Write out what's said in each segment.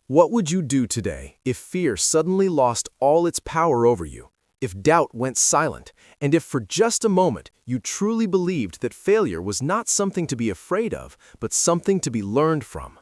What would you do today if fear suddenly lost all its power over you, if doubt went silent, and if for just a moment you truly believed that failure was not something to be afraid of, but something to be learned from?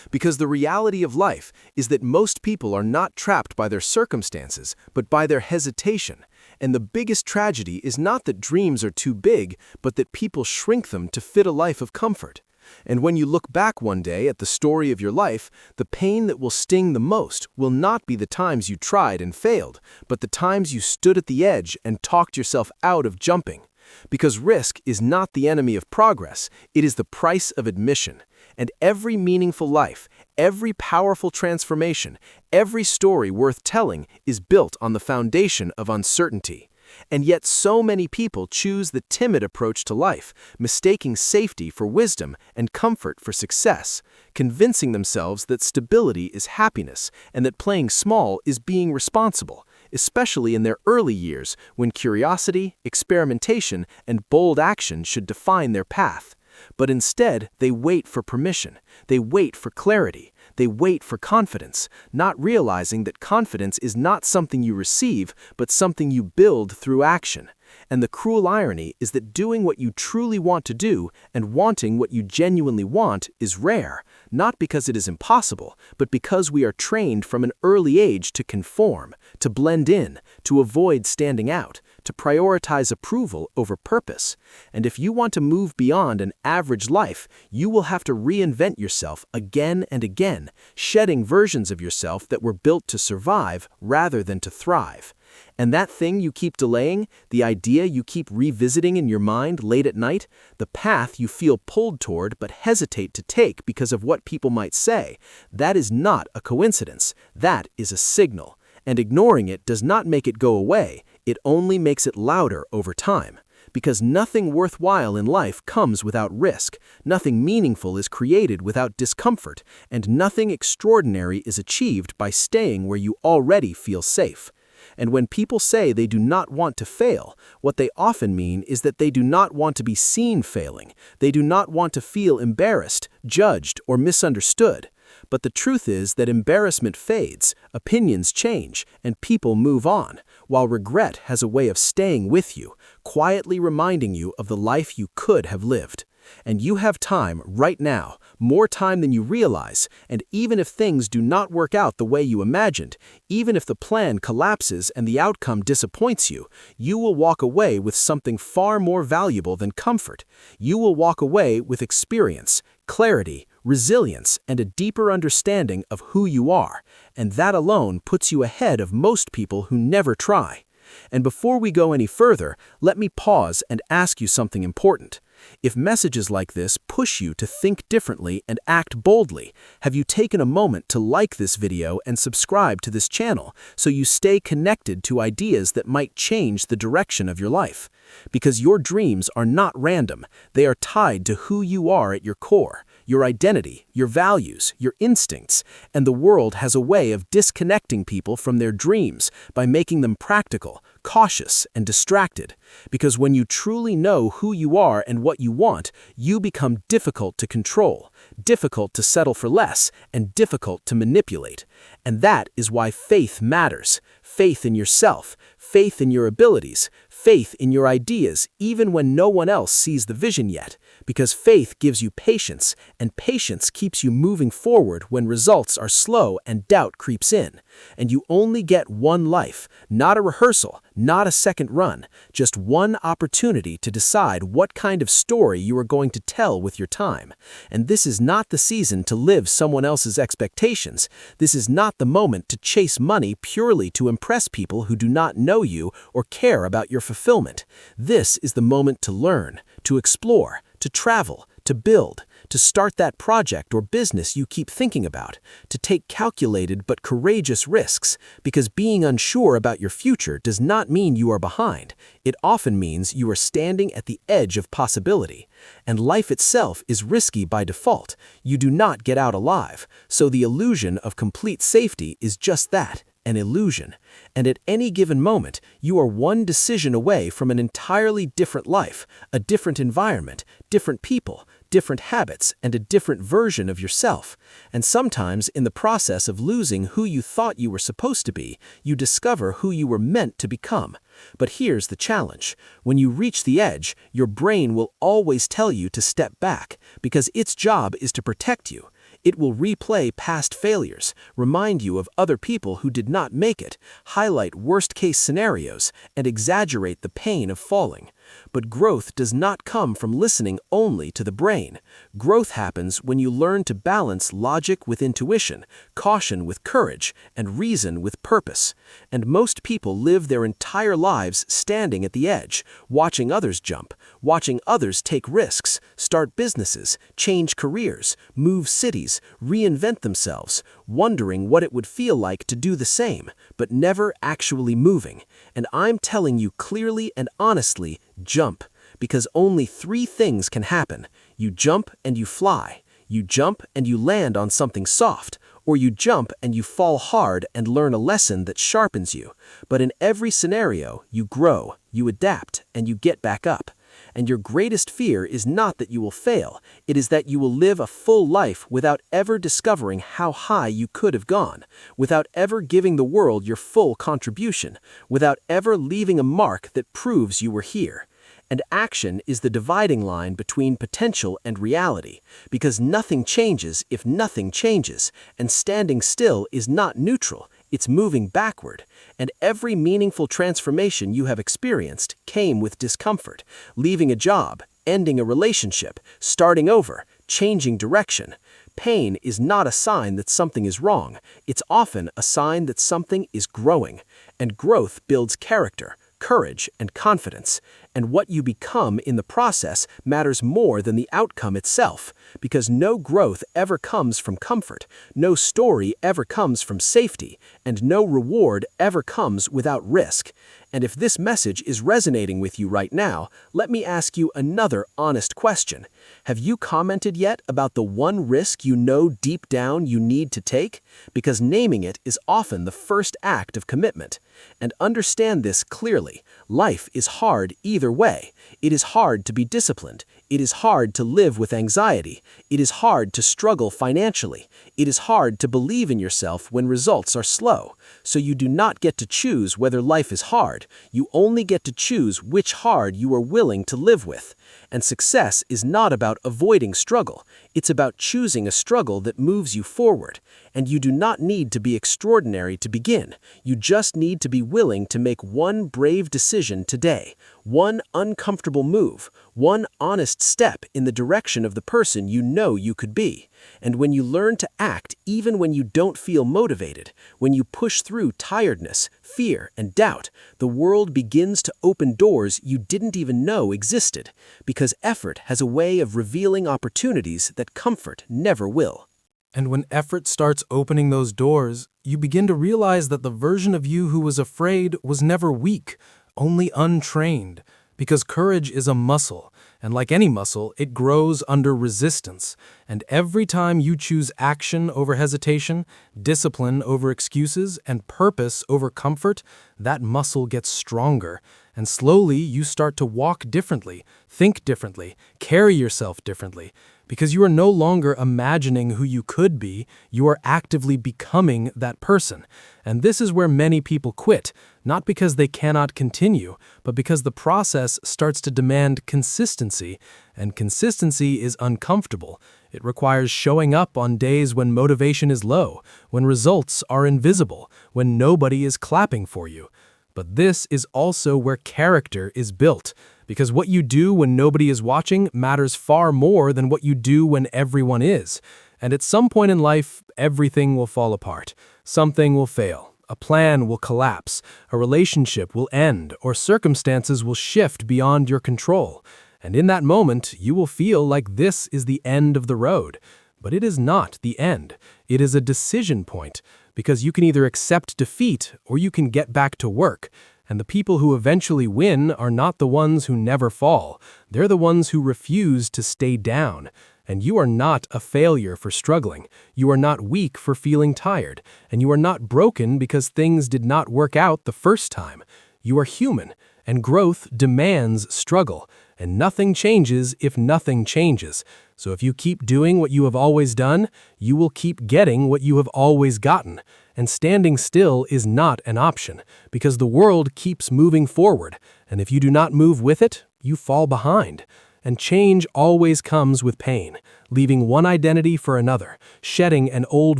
Because the reality of life is that most people are not trapped by their circumstances, but by their hesitation. And the biggest tragedy is not that dreams are too big, but that people shrink them to fit a life of comfort. And when you look back one day at the story of your life, the pain that will sting the most will not be the times you tried and failed, but the times you stood at the edge and talked yourself out of jumping. Because risk is not the enemy of progress, it is the price of admission. And every meaningful life, every powerful transformation, every story worth telling is built on the foundation of uncertainty. And yet so many people choose the timid approach to life, mistaking safety for wisdom and comfort for success, convincing themselves that stability is happiness and that playing small is being responsible, especially in their early years when curiosity, experimentation, and bold action should define their path. But instead, they wait for permission, they wait for clarity, they wait for confidence, not realizing that confidence is not something you receive, but something you build through action. And the cruel irony is that doing what you truly want to do and wanting what you genuinely want is rare, not because it is impossible, but because we are trained from an early age to conform, to blend in, to avoid standing out, to prioritize approval over purpose. And if you want to move beyond an average life, you will have to reinvent yourself again and again, shedding versions of yourself that were built to survive rather than to thrive. And that thing you keep delaying, the idea you keep revisiting in your mind late at night, the path you feel pulled toward but hesitate to take because of what people might say, that is not a coincidence. That is a signal. And ignoring it does not make it go away, it only makes it louder over time. Because nothing worthwhile in life comes without risk, nothing meaningful is created without discomfort, and nothing extraordinary is achieved by staying where you already feel safe. And when people say they do not want to fail, what they often mean is that they do not want to be seen failing. They do not want to feel embarrassed, judged, or misunderstood. But the truth is that embarrassment fades, opinions change, and people move on, while regret has a way of staying with you, quietly reminding you of the life you could have lived. And you have time right now, more time than you realize, and even if things do not work out the way you imagined, even if the plan collapses and the outcome disappoints you, you will walk away with something far more valuable than comfort. You will walk away with experience, clarity, resilience, and a deeper understanding of who you are, and that alone puts you ahead of most people who never try. And before we go any further, let me pause and ask you something important. If messages like this push you to think differently and act boldly, have you taken a moment to like this video and subscribe to this channel so you stay connected to ideas that might change the direction of your life? Because your dreams are not random, they are tied to who you are at your core, your identity, your values, your instincts, and the world has a way of disconnecting people from their dreams by making them practical, cautious, and distracted. Because when you truly know who you are and what you want, you become difficult to control, difficult to settle for less, and difficult to manipulate. And that is why faith matters. Faith in yourself, faith in your abilities, faith in your ideas, even when no one else sees the vision yet. Because faith gives you patience, and patience keeps you moving forward when results are slow and doubt creeps in. And you only get one life, not a rehearsal, not a second run, just one opportunity to decide what kind of story you are going to tell with your time. And this is not the season to live someone else's expectations. This is not the moment to chase money purely to impress people who do not know you or care about your fulfillment. This is the moment to learn, to explore, to travel, to build, to start that project or business you keep thinking about, to take calculated but courageous risks, because being unsure about your future does not mean you are behind. It often means you are standing at the edge of possibility. And life itself is risky by default. You do not get out alive, so the illusion of complete safety is just that, an illusion. And at any given moment, you are one decision away from an entirely different life, a different environment, different people, different habits, and a different version of yourself. And sometimes, in the process of losing who you thought you were supposed to be, you discover who you were meant to become. But here's the challenge. When you reach the edge, your brain will always tell you to step back, because its job is to protect you. It will replay past failures, remind you of other people who did not make it, highlight worst-case scenarios, and exaggerate the pain of falling. But growth does not come from listening only to the brain. Growth happens when you learn to balance logic with intuition, caution with courage, and reason with purpose. And most people live their entire lives standing at the edge, watching others jump, watching others take risks, start businesses, change careers, move cities, reinvent themselves, wondering what it would feel like to do the same, but never actually moving. And I'm telling you clearly and honestly, jump, because only 3 things can happen. You jump and you fly. You jump and you land on something soft, or you jump and you fall hard and learn a lesson that sharpens you. But in every scenario, you grow, you adapt, and you get back up. And your greatest fear is not that you will fail, it is that you will live a full life without ever discovering how high you could have gone, without ever giving the world your full contribution, without ever leaving a mark that proves you were here. And action is the dividing line between potential and reality, because nothing changes if nothing changes, and standing still is not neutral, it's moving backward. And every meaningful transformation you have experienced came with discomfort, leaving a job, ending a relationship, starting over, changing direction. Pain is not a sign that something is wrong, it's often a sign that something is growing. And growth builds character, courage, and confidence. And what you become in the process matters more than the outcome itself, because no growth ever comes from comfort, no story ever comes from safety, and no reward ever comes without risk. And if this message is resonating with you right now, let me ask you another honest question. Have you commented yet about the one risk you know deep down you need to take? Because naming it is often the first act of commitment. And understand this clearly. Life is hard either way. It is hard to be disciplined. It is hard to live with anxiety. It is hard to struggle financially. It is hard to believe in yourself when results are slow. So you do not get to choose whether life is hard. You only get to choose which hard you are willing to live with. And success is not about avoiding struggle. It's about choosing a struggle that moves you forward. And you do not need to be extraordinary to begin. You just need to be willing to make one brave decision today, one uncomfortable move, one honest step in the direction of the person you know you could be. And when you learn to act even when you don't feel motivated, when you push through tiredness, fear, and doubt, the world begins to open doors you didn't even know existed, because effort has a way of revealing opportunities that comfort never will. And when effort starts opening those doors, you begin to realize that the version of you who was afraid was never weak, only untrained. Because courage is a muscle, and like any muscle, it grows under resistance. And every time you choose action over hesitation, discipline over excuses, and purpose over comfort, that muscle gets stronger. And slowly you start to walk differently, think differently, carry yourself differently. Because you are no longer imagining who you could be, you are actively becoming that person. And this is where many people quit, not because they cannot continue, but because the process starts to demand consistency, and consistency is uncomfortable. It requires showing up on days when motivation is low, when results are invisible, when nobody is clapping for you. But this is also where character is built, because what you do when nobody is watching matters far more than what you do when everyone is. And at some point in life, everything will fall apart. Something will fail. A plan will collapse. A relationship will end, or circumstances will shift beyond your control. And in that moment, you will feel like this is the end of the road. But it is not the end. It is a decision point, because you can either accept defeat or you can get back to work. And the people who eventually win are not the ones who never fall. They're the ones who refuse to stay down. And you are not a failure for struggling. You are not weak for feeling tired. And you are not broken because things did not work out the first time. You are human, and growth demands struggle. And nothing changes if nothing changes. So if you keep doing what you have always done, you will keep getting what you have always gotten. And standing still is not an option, because the world keeps moving forward. And if you do not move with it, you fall behind. And change always comes with pain, leaving one identity for another, shedding an old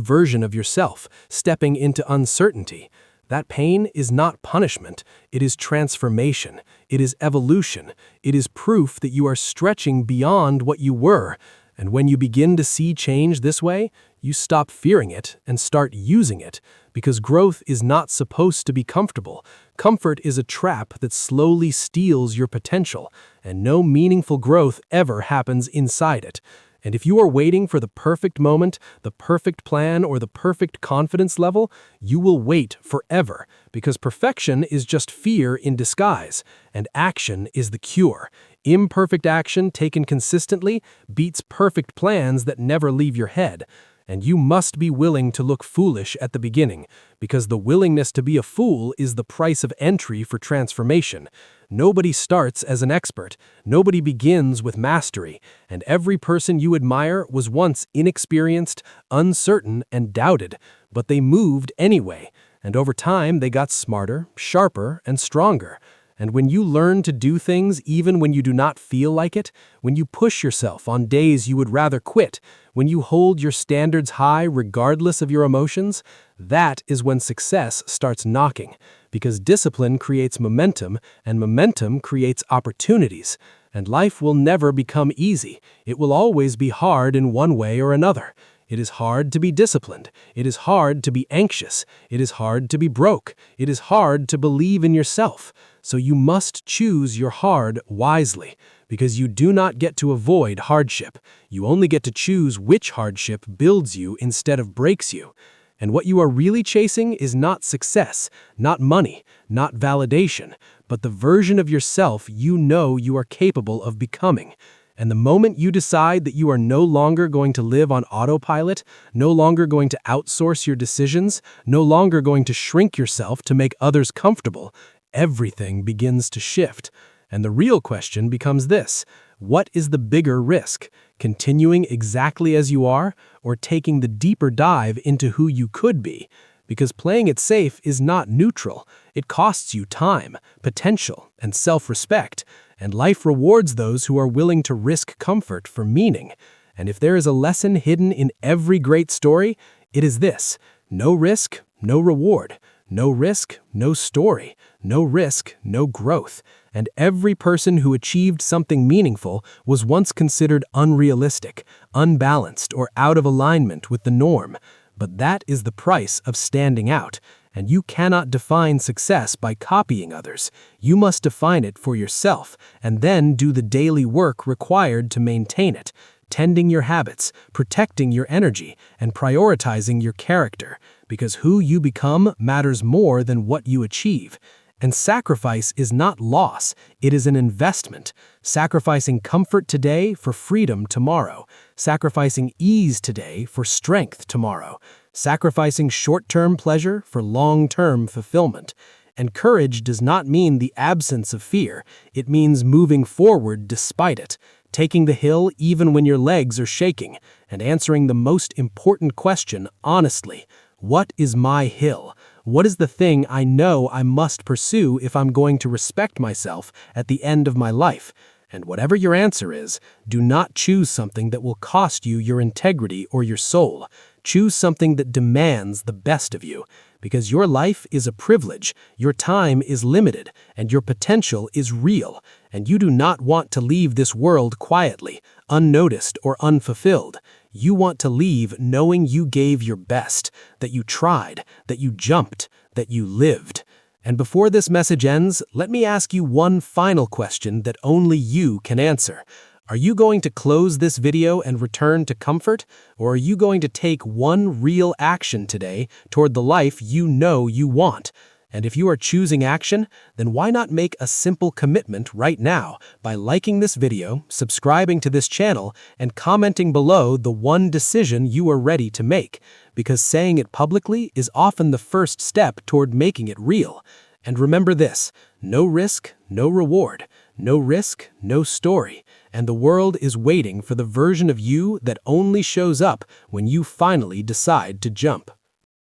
version of yourself, stepping into uncertainty. That pain is not punishment, it is transformation, it is evolution, it is proof that you are stretching beyond what you were. And when you begin to see change this way, you stop fearing it and start using it, because growth is not supposed to be comfortable. Comfort is a trap that slowly steals your potential, and no meaningful growth ever happens inside it. And if you are waiting for the perfect moment, the perfect plan, or the perfect confidence level, you will wait forever, because perfection is just fear in disguise, and action is the cure. Imperfect action taken consistently beats perfect plans that never leave your head. And you must be willing to look foolish at the beginning, because the willingness to be a fool is the price of entry for transformation. Nobody starts as an expert, nobody begins with mastery, and every person you admire was once inexperienced, uncertain, and doubted, but they moved anyway, and over time they got smarter, sharper, and stronger. And when you learn to do things even when you do not feel like it, when you push yourself on days you would rather quit, when you hold your standards high regardless of your emotions, that is when success starts knocking. Because discipline creates momentum, and momentum creates opportunities. And life will never become easy. It will always be hard in one way or another. It is hard to be disciplined. It is hard to be anxious. It is hard to be broke. It is hard to believe in yourself. So you must choose your hard wisely, because you do not get to avoid hardship. You only get to choose which hardship builds you instead of breaks you. And what you are really chasing is not success, not money, not validation, but the version of yourself you know you are capable of becoming. And the moment you decide that you are no longer going to live on autopilot, no longer going to outsource your decisions, no longer going to shrink yourself to make others comfortable, everything begins to shift. And the real question becomes this: what is the bigger risk? Continuing exactly as you are, or taking the deeper dive into who you could be? Because playing it safe is not neutral. It costs you time, potential, and self-respect. And life rewards those who are willing to risk comfort for meaning. And if there is a lesson hidden in every great story, it is this: no risk, no reward. No risk, no story. No risk, no growth. And every person who achieved something meaningful was once considered unrealistic, unbalanced, or out of alignment with the norm. But that is the price of standing out. And you cannot define success by copying others. You must define it for yourself, and then do the daily work required to maintain it, tending your habits, protecting your energy, and prioritizing your character, because who you become matters more than what you achieve. And sacrifice is not loss, it is an investment. Sacrificing comfort today for freedom tomorrow. Sacrificing ease today for strength tomorrow. Sacrificing short-term pleasure for long-term fulfillment. And courage does not mean the absence of fear. It means moving forward despite it, taking the hill even when your legs are shaking, and answering the most important question honestly: what is my hill? What is the thing I know I must pursue if I'm going to respect myself at the end of my life? And whatever your answer is, do not choose something that will cost you your integrity or your soul. Choose something that demands the best of you, because your life is a privilege, your time is limited, and your potential is real, and you do not want to leave this world quietly, unnoticed, or unfulfilled. You want to leave knowing you gave your best, that you tried, that you jumped, that you lived. And before this message ends, let me ask you one final question that only you can answer. Are you going to close this video and return to comfort, or are you going to take one real action today toward the life you know you want? And if you are choosing action, then why not make a simple commitment right now by liking this video, subscribing to this channel, and commenting below the one decision you are ready to make, because saying it publicly is often the first step toward making it real. And remember this: no risk, no reward. No risk, no story. And the world is waiting for the version of you that only shows up when you finally decide to jump.